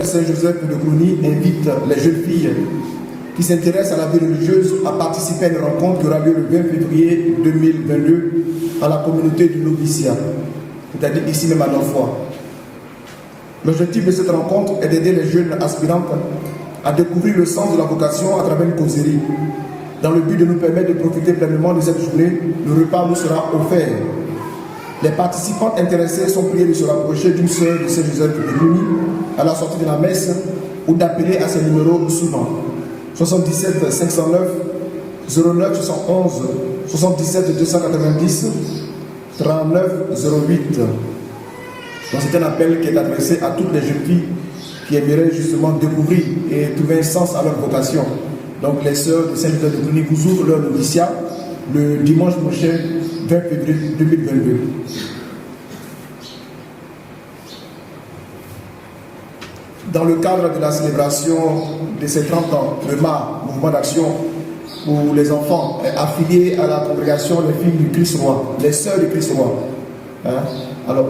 Saint-Joseph de Cluny invite les jeunes filles qui s'intéressent à la vie religieuse à participer à une rencontre qui aura lieu le 20 février 2022 à la communauté du noviciat, c'est-à-dire ici même à Norfois. L'objectif de cette rencontre est d'aider les jeunes aspirantes à découvrir le sens de la vocation à travers une causerie. Dans le but de nous permettre de profiter pleinement de cette journée, le repas nous sera offert. Les participants intéressés sont priés de se rapprocher d'une sœur de Saint-Joseph de Cluny à la sortie de la messe ou d'appeler à ces numéros suivants: 77 509 09 71 77 290 39 08. Donc c'est un appel qui est adressé à toutes les jeunes filles qui aimeraient justement découvrir et trouver un sens à leur vocation. Donc les sœurs de Saint-Joseph de Cluny vous ouvrent leur noviciat le dimanche prochain 20 février 2022. Dans le cadre de la célébration de ces 30 ans, le MAR, Mouvement d'Action pour les enfants affiliés à la congrégation des filles du Christ Roi, les sœurs du Christ Roi. Alors,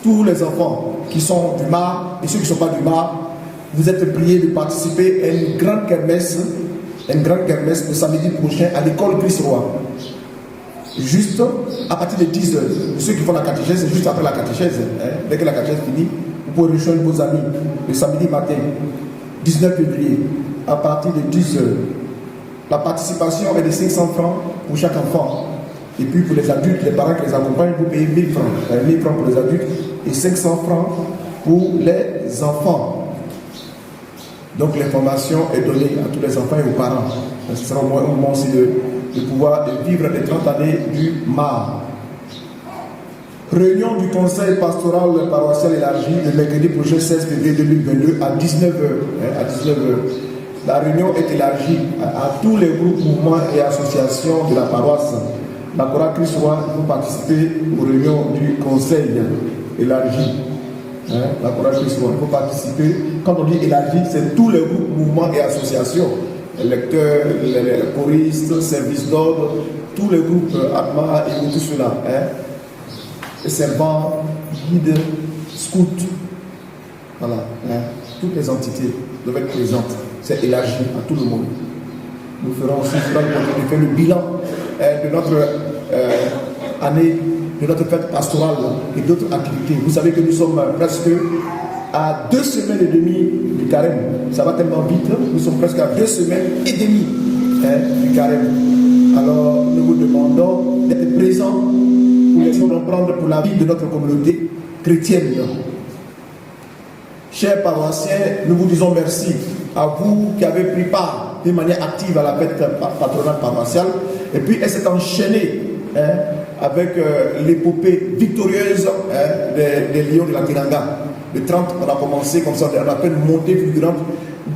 tous les enfants qui sont du MAR et ceux qui ne sont pas du MAR, vous êtes priés de participer à une grande kermesse le samedi prochain à l'école Christ Roi. Juste à partir de 10h. Ceux qui font la catéchèse, c'est juste après la catéchèse. Dès que la catéchèse finit, vous pouvez rejoindre vos amis le samedi matin, 19 février, à partir de 10h. La participation est de 500 francs pour chaque enfant. Et puis pour les adultes, les parents qui les accompagnent, vous payez 1000 francs. 1000 francs pour les adultes et 500 francs pour les enfants. Donc l'information est donnée à tous les enfants et aux parents. Ce sera au moment aussi de pouvoir vivre les 30 années du MAR. Réunion du conseil pastoral paroissial élargi le mercredi prochain 16 février 2022 à 19h. La réunion est élargie à tous les groupes, mouvements et associations de la paroisse. La chorale Christ Roi vous participez aux réunions du conseil élargi. La chorale Christ Roi vous participer. Quand on dit élargi, c'est tous les groupes, mouvements et associations. Les lecteurs, les choristes, services d'ordre, tous les groupes ADMA et tout cela. Les servants, guides, scouts. Voilà. Toutes les entités doivent être présentes. C'est élargi à tout le monde. Nous ferons aussi le bilan de notre année, de notre fête pastorale et d'autres activités. Vous savez que nous sommes presque à 2 semaines et demie du carême. Ça va tellement vite. Nous sommes presque à 2 semaines et demie du carême. Alors nous vous demandons d'être présents pour les comprendre pour la vie de notre communauté chrétienne. Chers paroissiens, nous vous disons merci à vous qui avez pris part de manière active à la fête patronale paroissiale. Et puis elle s'est enchaînée avec l'épopée victorieuse des Lions de la Teranga. Le 30, on a commencé comme ça, on a fait une montée fulgurante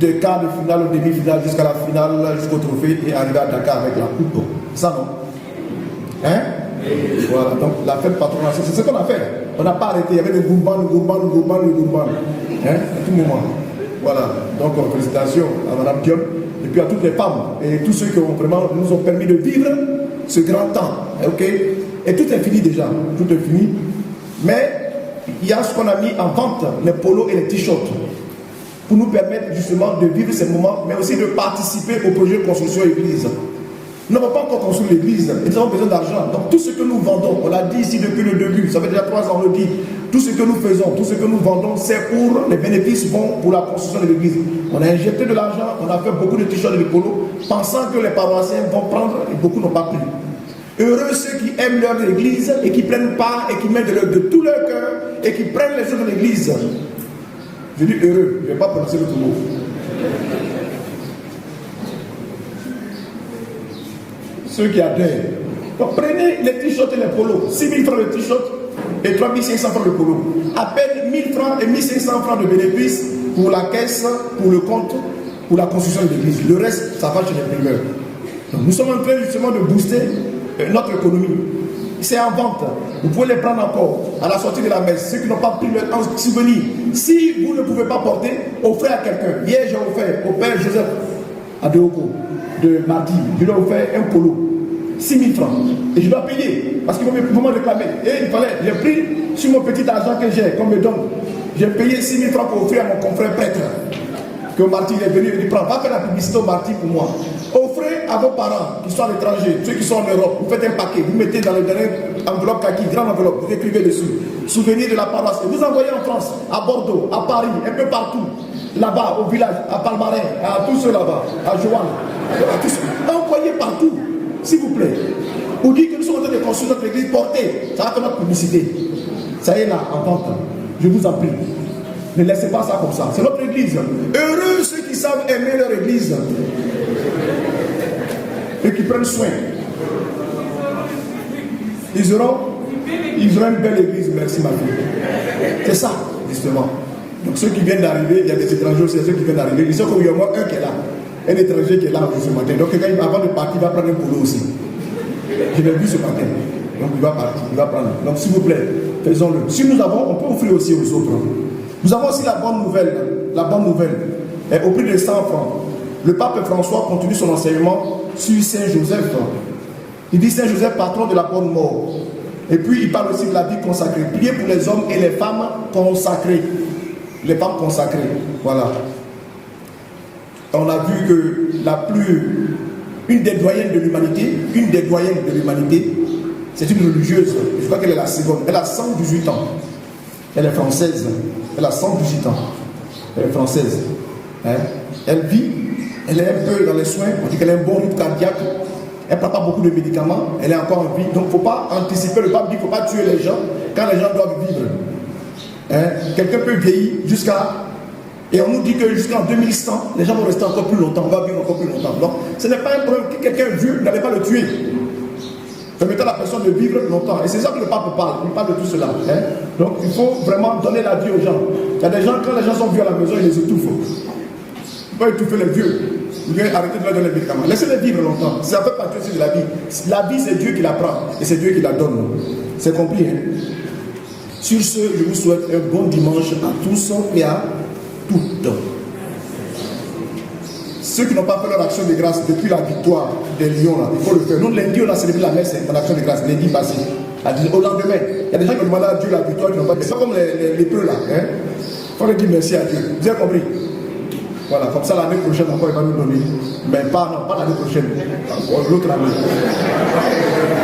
de quart de finale au demi-finale jusqu'à la finale, jusqu'au trophée et arriver à Dakar avec la coupe. Ça non? Voilà, donc la fête patronale, c'est ce qu'on a fait. On n'a pas arrêté, il y avait le gourmand. À tout moment. Voilà, donc félicitations à Madame Diop et puis à toutes les femmes et tous ceux qui ont vraiment nous ont permis de vivre ce grand temps. Ok? Et tout est fini déjà, tout est fini. Mais il y a ce qu'on a mis en vente, les polos et les t-shirts, pour nous permettre justement de vivre ces moments, mais aussi de participer au projet de construction église. Nous n'avons pas encore construit l'église, et nous avons besoin d'argent. Donc tout ce que nous vendons, on l'a dit ici depuis le début, ça fait déjà 3 ans on le dit, tout ce que nous faisons, tout ce que nous vendons, c'est pour les bénéfices bons pour la construction de l'église. On a injecté de l'argent, on a fait beaucoup de t-shirts et de polos, pensant que les paroissiens vont prendre, et beaucoup n'ont pas pris. Heureux ceux qui aiment leur église et qui prennent part et qui mettent de tout leur cœur et qui prennent les choses de l'église. Je dis heureux, je ne vais pas prononcer l'autre mot. Ceux qui adhèrent. Donc prenez les t-shirts et les polos. 6 000 francs de t-shirt et 3 500 francs de polo. À peine 1 000 francs et 1 500 francs de bénéfices pour la caisse, pour le compte, pour la construction de l'église. Le reste, ça va chez les primeurs. Donc nous sommes en train justement de booster notre économie. C'est en vente. Vous pouvez les prendre encore à la sortie de la messe. Ceux qui n'ont pas pris leur souvenir. Si vous ne pouvez pas porter, offrez à quelqu'un. Hier, j'ai offert au père Joseph Adeoko de Mardi. Je lui ai offert un polo. 6 000 francs. Et je dois payer. Parce qu'ils vont me réclamer. Et il fallait, j'ai pris sur mon petit argent que j'ai, qu'on me donne. J'ai payé 6 000 francs pour offrir à mon confrère prêtre. Que Marty est venu et dit, prends, va faire la publicité au Marty pour moi. Offrez à vos parents qui sont à l'étranger, ceux qui sont en Europe, vous faites un paquet, vous mettez dans le dernier enveloppe kaki, grande enveloppe, vous écrivez dessus, souvenir de la paroisse, et vous envoyez en France, à Bordeaux, à Paris, un peu partout, là-bas, au village, à Palmarin, à tous ceux là-bas, à Joanne, à tous ceux. Envoyez partout, s'il vous plaît. Vous dites que nous sommes en train de construire notre église, portée, ça va faire notre publicité. Ça y est là, en vente. Je vous en prie. Ne laissez pas ça comme ça. C'est notre église. Heureux ceux qui savent aimer leur église et qui prennent soin. Ils auront une belle église, merci ma fille. C'est ça, justement. Donc ceux qui viennent d'arriver, il y a des étrangers aussi, ceux qui viennent d'arriver. Ils sont comme il y a moi un qui est là. Un étranger qui est là ce matin. Donc quelqu'un avant de partir, il va prendre un boulot aussi. Je l'ai vu ce matin. Donc il va partir, il va prendre. Donc s'il vous plaît, faisons-le. Si nous avons, on peut offrir aussi aux autres. Nous avons aussi la bonne nouvelle. La bonne nouvelle est au prix de 100 francs. Le pape François continue son enseignement sur Saint Joseph. Il dit Saint Joseph, patron de la bonne mort. Et puis il parle aussi de la vie consacrée. Priez pour les hommes et les femmes consacrées. Les femmes consacrées. Voilà. On a vu que une des doyennes de l'humanité, c'est une religieuse. Je crois qu'elle est la seconde. Elle a 118 ans. Elle est française. Elle a 118 ans. Elle est française. Hein? Elle vit. Elle est un peu dans les soins. On dit qu'elle a un bon rythme cardiaque. Elle ne prend pas beaucoup de médicaments. Elle est encore en vie. Donc il ne faut pas anticiper. Le pape dit qu'il ne faut pas tuer les gens quand les gens doivent vivre. Hein? Quelqu'un peut vieillir jusqu'à... Et on nous dit que jusqu'en 2100, les gens vont rester encore plus longtemps. On va vivre encore plus longtemps. Donc ce n'est pas un problème. Que quelqu'un vieux, n'allez pas le tuer. Permettant à la personne de vivre longtemps. Et c'est ça que le pape parle. Il parle de tout cela. Hein? Donc il faut vraiment donner la vie aux gens. Il y a des gens, quand les gens sont vieux à la maison, ils les étouffent. Il ne faut pas étouffer les vieux. Vous devez arrêter de leur donner les médicaments. Laissez-les vivre longtemps. Ça fait partie aussi de la vie. La vie, c'est Dieu qui la prend. Et c'est Dieu qui la donne. C'est compris. Hein? Sur ce, je vous souhaite un bon dimanche à tous et à toutes. Ceux qui n'ont pas fait leur action de grâce depuis la victoire des Lions, là, il faut le faire. Nous, lundi, on a célébré la messe en action de grâce, lundi passé. Au lendemain, il y a des gens qui ont demandé à Dieu la victoire, qui n'ont pas fait. C'est pas comme les lépreux là. Il faut leur dire merci à Dieu. Vous avez compris? Voilà, comme ça l'année prochaine encore il va nous donner. Mais pas l'année prochaine, l'autre année.